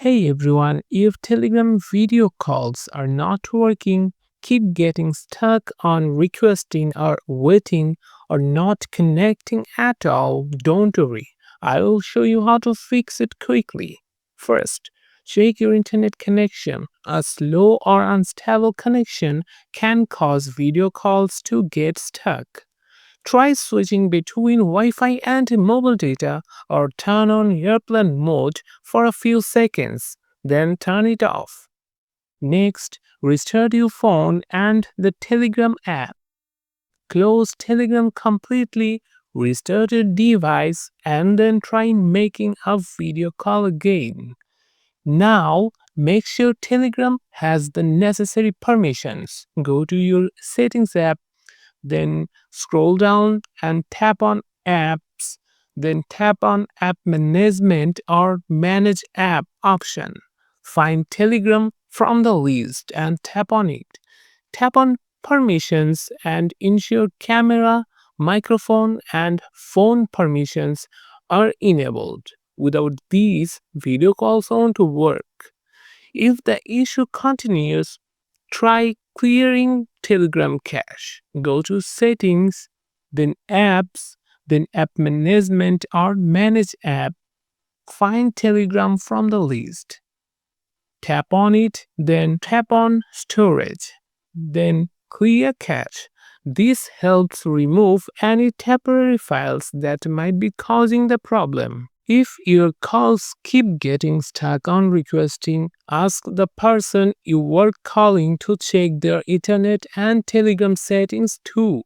Hey everyone, if Telegram video calls are not working, keep getting stuck on requesting or waiting or not connecting at all, don't worry. I will show you how to fix it quickly. First, check your internet connection. A slow or unstable connection can cause video calls to get stuck. Try switching between Wi-Fi and mobile data or turn on airplane mode for a few seconds, then turn it off. Next, restart your phone and the Telegram app. Close Telegram completely, restart your device, and then try making a video call again. Now, make sure Telegram has the necessary permissions. Go to your Settings app, then scroll down and tap on apps, then tap on app management or manage app option. Find Telegram from the list and tap on it. Tap on permissions and ensure camera, microphone, and phone permissions are enabled. Without these, video calls won't work. If the issue continues, try clearing Telegram cache. Go to Settings, then Apps, then App Management or Manage App. Find Telegram from the list. Tap on it, then tap on Storage, then Clear Cache. This helps remove any temporary files that might be causing the problem. If your calls keep getting stuck on requesting, ask the person you were calling to check their internet and Telegram settings too.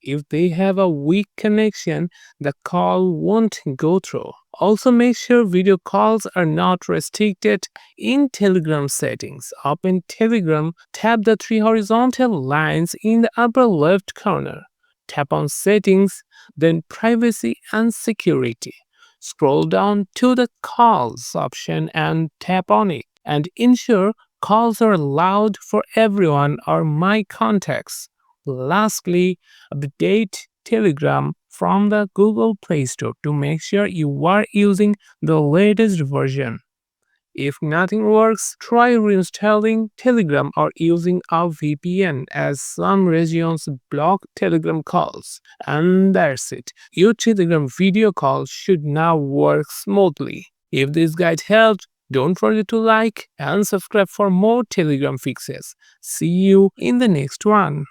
If they have a weak connection, the call won't go through. Also, make sure video calls are not restricted in Telegram settings. Open Telegram, tap the three horizontal lines in the upper left corner. Tap on Settings, then Privacy and Security. Scroll down to the Calls option and tap on it. And ensure calls are allowed for everyone or my contacts. Lastly, update Telegram from the Google Play Store to make sure you are using the latest version. If nothing works, try reinstalling Telegram or using a VPN as some regions block Telegram calls. And that's it. Your Telegram video call should now work smoothly. If this guide helped, don't forget to like and subscribe for more Telegram fixes. See you in the next one.